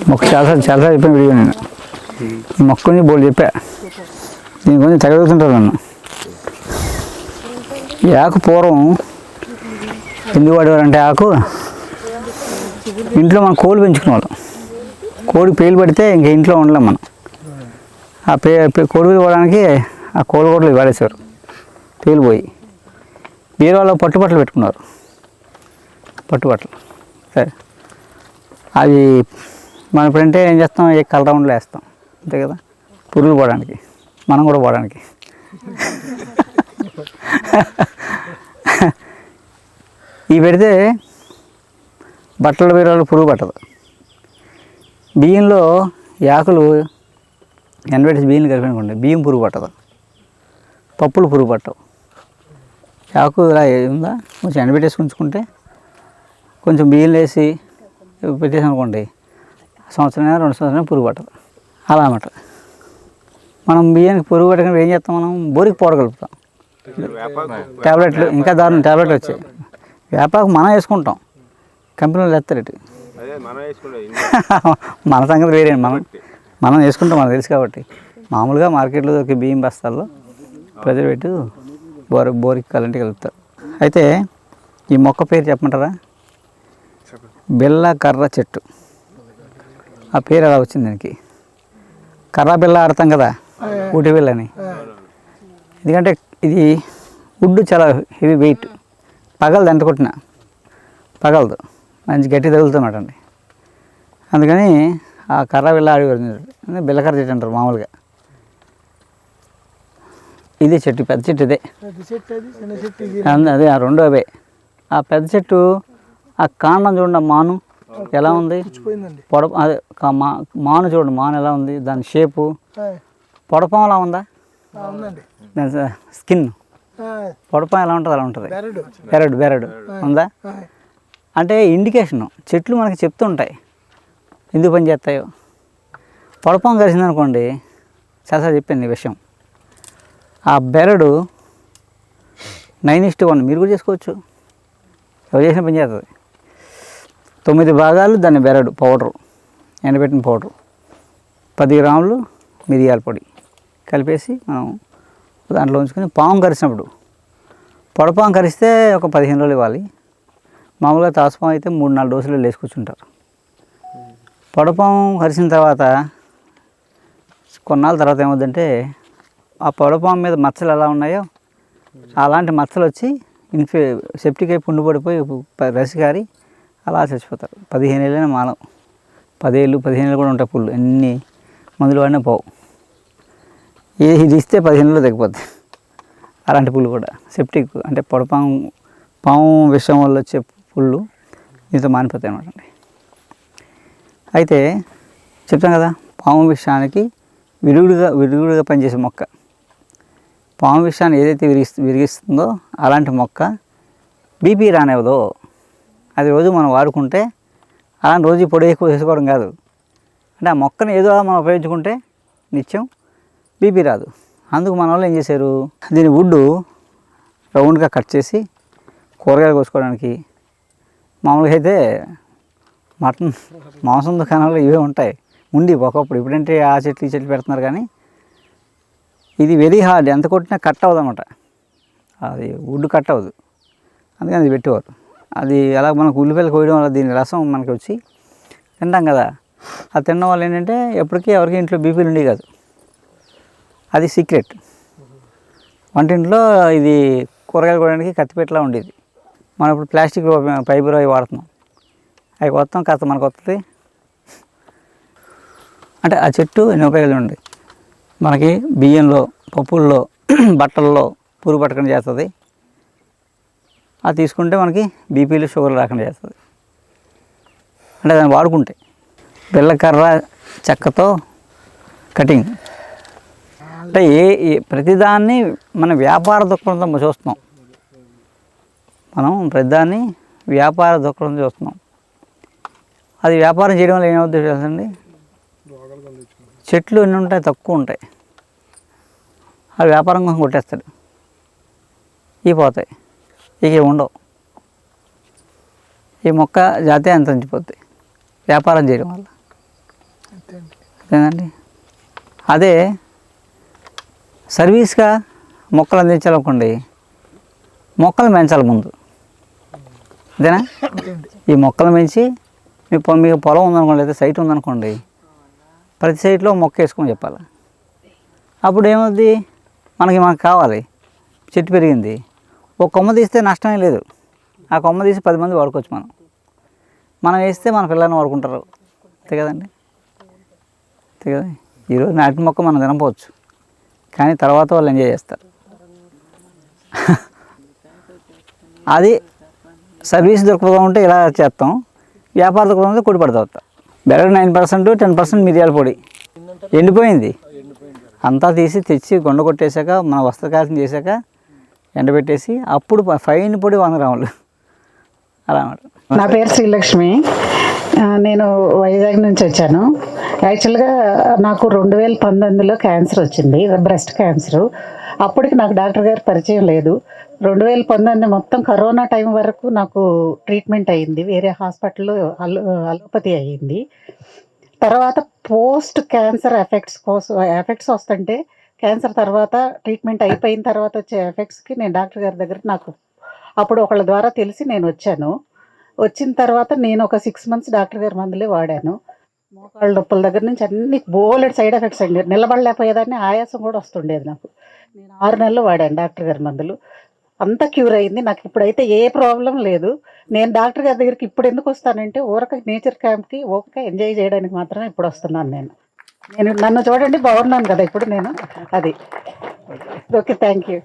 మొక్క చాలా చెప్పాను వీడియో నేను. ఈ మొక్క గురించి బోల్ చెప్పా, దీని గురించి తగలుగుతుంటారు నన్ను. ఈ ఆకు పూర్వం ఎందుకు వాడేవారంటే, ఆకు ఇంట్లో మనం కోళ్ళు పెంచుకునేవాళ్ళం. కోడి పేలు పడితే ఇంక ఇంట్లో ఉండలేం మనం. ఆ కోడి పోవడానికి ఆ కోడి గొడ్లు వాడేసేవారు, పేలిపోయి. బీరువాలో పట్టుబట్టలు పెట్టుకున్నారు, పట్టుబట్టలు. సరే, అవి మనం ఇప్పుడంటే ఏం చేస్తాం, ఏ కలర్ రౌండ్లో వేస్తాం అంతే కదా, పురుగులు పోవడానికి, మనం కూడా పోవడానికి. ఇవి పెడితే బట్టల బీరువాలో పురుగు పట్టదు. బియ్యంలో ఆకులు ఎండబెట్టేసి బియ్యం కలిపి బియ్యం పురుగు పట్టదు, పప్పులు పురుగు పట్టవు. ఆకు ఇలా ఉందా, కొంచెం ఎండబెట్టేసి ఉంచుకుంటే, కొంచెం బియ్యం వేసి పెట్టేసి అనుకోండి, సంవత్సరం 2 సంవత్సరాలు పురుగు పట్టదు. అలా అన్నమాట. మనం బియ్యానికి పురుగు పట్టకుండా ఏం చేస్తాం, మనం బోరికి పౌడర్ కలుపుతాం, ట్యాబ్లెట్లు. ఇంకా దారుణం, ట్యాబ్లెట్లు వచ్చాయి. వేపాకు మనం వేసుకుంటాం, కంపెనీలు వేస్తారు ఇటు. మన సంగతి వేరే, మనం వేసుకుంటాం, మనకు తెలుసు కాబట్టి. మామూలుగా మార్కెట్లో దొరికే బియ్యం బస్తాల్లో ప్రజలు పెట్టి బోరికి కలంటి కలుపుతారు. అయితే ఈ మొక్క పేరు చెప్పమంటారా? బెల్ల కర్ర చెట్టు. ఆ పేరు అలా వచ్చింది దానికి. కర్ర బెల్ల ఆడతాం కదా, ఊటి బెల్ల అని. ఎందుకంటే ఇది వుడ్ చాలా హెవీ వెయిట్, పగలదు, ఎంత కొట్టినా పగలదు, మంచి గట్టి తగులుతున్నమాట అండి. అందుకని ఆ కర్ర బెల్ల ఆడి బెల్లకర్ర చెట్టు అంటారు మామూలుగా. ఇదే చెట్టు, పెద్ద చెట్టు ఇదే. అదే ఆ రెండు అవే. ఆ పెద్ద చెట్టు ఆ కాండం చూడండి, ఆ మాను ఎలా ఉంది, అదే మాను చూడండి, మాను ఎలా ఉంది, దాని షేపు పొడపం ఎలా ఉందా, దాని స్కిన్ పొడపం ఎలా ఉంటుంది అలా ఉంటుంది. బెరడు ఉందా అంటే ఇండికేషను. చెట్లు మనకి చెప్తూ ఉంటాయి ఎందుకు పని చేస్తాయో. పొడపం కలిసిందనుకోండి, చాలా చెప్పాను ఈ విషయం. ఆ బెరడు 9:1 మీరు కూడా చేసుకోవచ్చు, ఎవరు చేసిన పని చేస్తుంది. 9 భాగాలు దాన్ని బెరడు పౌడరు, ఎండబెట్టిన పౌడరు, 10 గ్రాములు మిరియాల పొడి కలిపేసి మనం దాంట్లో ఉంచుకొని, పాము కరిచినప్పుడు, పొడపాము కరిస్తే ఒక 15 రోజులు ఇవ్వాలి. మామూలుగా తాసుపాము అయితే 3-4 డోసులు వేసుకొచ్చుంటారు. పొడపాము కరిచిన తర్వాత కొన్నాళ్ళ తర్వాత ఏమవుతుందంటే, ఆ పొడపాము మీద మచ్చలు ఎలా ఉన్నాయో అలాంటి మచ్చలు వచ్చి సెప్టిక్ అయి పుండు పడిపోయి రసి కారి అలా చచ్చిపోతారు. 15 ఏళ్ళైనా మానం, 10 ఏళ్ళు 15 ఏళ్ళు కూడా ఉంటాయి పుళ్ళు. ఎన్ని మందులు వాడినా పోవు. ఇది ఇస్తే 15 ఏళ్ళు తగ్గిపోద్ది. అలాంటి పుళ్ళు కూడా సెప్టిక్ అంటే పాము విషం వల్ల వచ్చే పుళ్ళు దీంతో మానిపోతాయి అన్నమాట అండి. అయితే చెప్తాను కదా, పాము విషానికి విరుగుడుగా పనిచేసే మొక్క. పాము విషాన్ని ఏదైతే విరిగిస్తుందో అలాంటి మొక్క బీపీ రానివ్వదో. అది రోజు మనం వాడుకుంటే, అలాంటి రోజు పొడి ఎక్కువ వేసుకోవడం కాదు, అంటే ఆ మొక్కను ఏదో మనం ఉపయోగించుకుంటే నిత్యం బీపీ రాదు. అందుకు మన వాళ్ళు ఏం చేశారు, దీని వుడ్డు రౌండ్గా కట్ చేసి కూరగాయలు కోసుకోవడానికి. మామూలుగా అయితే మటన్ మాంసం దుకాణాల్లో ఇవే ఉంటాయి ఒకప్పుడు. ఇప్పుడంటే ఆ చెట్లు ఈ చెట్లు పెడుతున్నారు, కానీ ఇది వెరీ హార్డ్, ఎంత కొట్టినా కట్ అవ్వదు అన్నమాట. అది వుడ్ కట్ అవ్వదు, అందుకని అది పెట్టేవారు. అది అలా మనకు ఉల్లిపాయలు కోయడం వల్ల దీని రసం మనకి వచ్చి తింటాం కదా, అది తినడం వల్ల ఏంటంటే ఎప్పటికీ ఎవరికి ఇంట్లో బీపీలు ఉండేవి కాదు. అది సీక్రెట్. వంటింట్లో ఇది కూరగాయలు కోయడానికి కత్తిపెట్టలా ఉండేది. మనం ఇప్పుడు ప్లాస్టిక్ ఫైబర్ అవి వాడుతున్నాం, అవి కొత్త కాస్త మనకు వస్తుంది. అంటే ఆ చెట్టు ఎన్ని ఉపయోగాలు ఉంటాయి మనకి. బియ్యంలో, పప్పుల్లో, బట్టల్లో పురుగు పట్టకుండా చేస్తుంది. అది తీసుకుంటే మనకి బీపీలు షుగర్ రాకుండా చేస్తుంది. అంటే దాన్ని వాడుకుంటే. బెల్లకర్ర చెక్కతో కటింగ్ అంటే ప్రతిదాన్ని మన వ్యాపార దృక్పథంతో చూస్తున్నాం. మనం ప్రతిదాన్ని వ్యాపార దృక్పథంతో చూస్తున్నాం. అది వ్యాపారం చేయడం వల్ల ఏమవుతుంది తెలుసండి, చెట్లు ఎన్ని ఉంటాయి, తక్కువ ఉంటాయి. అది వ్యాపారం కోసం కొట్టేస్తాడు, ఇవి పోతాయి, ఇక ఉండవు. ఈ మొక్క జాతే అంతరించిపోతాయి. వ్యాపారం చేయడం వల్ల. అదేనండి. అదే సర్వీస్గా మొక్కలు అందించాలనుకోండి, మొక్కలు పెంచాలి ముందు. అదేనా? ఈ మొక్కలు పెంచి మీకు పొలం ఉందనుకోండి, లేదా సైట్ ఉందనుకోండి, ప్రతి సైట్లో మొక్క వేసుకొని చెప్పాలి. అప్పుడు ఏమవుద్ది, మనకు కావాలి, చెట్టు పెరిగింది, ఒక కొమ్మ తీస్తే నష్టమే లేదు. ఆ కొమ్మ తీసి 10 మంది వాడుకోవచ్చు. మనం వేస్తే మన పిల్లల్ని వాడుకుంటారు. అంతే కదండి. అంతే కదా. ఈరోజు నాటిన మొక్క మనం తినపోవచ్చు, కానీ తర్వాత వాళ్ళు ఎంజాయ్ చేస్తారు. అది సర్వీస్ దొరకదా ఉంటే ఇలా చేస్తాం, వ్యాపార దొరకదా ఉంటే కొడి పడతా వస్తాం. బెరడు 9%, 10% మిరియాల పొడి ఎండిపోయింది, అంతా తీసి తెచ్చి గుండ కొట్టేశాక, మన వస్త్రకాల్సిన చేశాక ఎండబెట్టేసి అప్పుడు ఫైన్ పొడి 100 గ్రాములు అలా అన్నమాట. నా పేరు శ్రీలక్ష్మి. నేను వైజాగ్ నుంచి వచ్చాను. యాక్చువల్గా నాకు 2019లో క్యాన్సర్ వచ్చింది, బ్రెస్ట్ క్యాన్సరు. అప్పటికి నాకు డాక్టర్ గారి పరిచయం లేదు. 2019 మొత్తం కరోనా టైం వరకు నాకు ట్రీట్మెంట్ అయ్యింది, వేరే హాస్పిటల్లో అలోపతి అయ్యింది. తర్వాత పోస్ట్ క్యాన్సర్ ఎఫెక్ట్స్ వస్తుంటే, క్యాన్సర్ తర్వాత ట్రీట్మెంట్ అయిపోయిన తర్వాత వచ్చే ఎఫెక్ట్స్కి నేను డాక్టర్ గారి దగ్గర నాకు అప్పుడు ఒకళ్ళ ద్వారా తెలిసి నేను వచ్చాను. వచ్చిన తర్వాత నేను ఒక 6 మంత్స్ డాక్టర్ గారి మందులే వాడాను. మోకాళ్ళ నొప్పుల దగ్గర నుంచి అన్ని బోలెడ్ సైడ్ ఎఫెక్ట్స్ అండి. నిలబడలేకపోయేదాన్ని, ఆయాసం కూడా వస్తుండేది నాకు. నేను 6 నెలలు వాడాను డాక్టర్ గారి మందులు, అంతా క్యూర్ అయింది. నాకు ఇప్పుడైతే ఏ ప్రాబ్లం లేదు. నేను డాక్టర్ గారి దగ్గరికి ఇప్పుడు ఎందుకు వస్తానంటే, ఊరక నేచర్ క్యాంప్కి ఊరక ఎంజాయ్ చేయడానికి మాత్రమే ఇప్పుడు వస్తున్నాను. నేను నన్ను చూడండి, బాగున్నాను కదా ఇప్పుడు నేను. అది ఓకే, థ్యాంక్ యూ.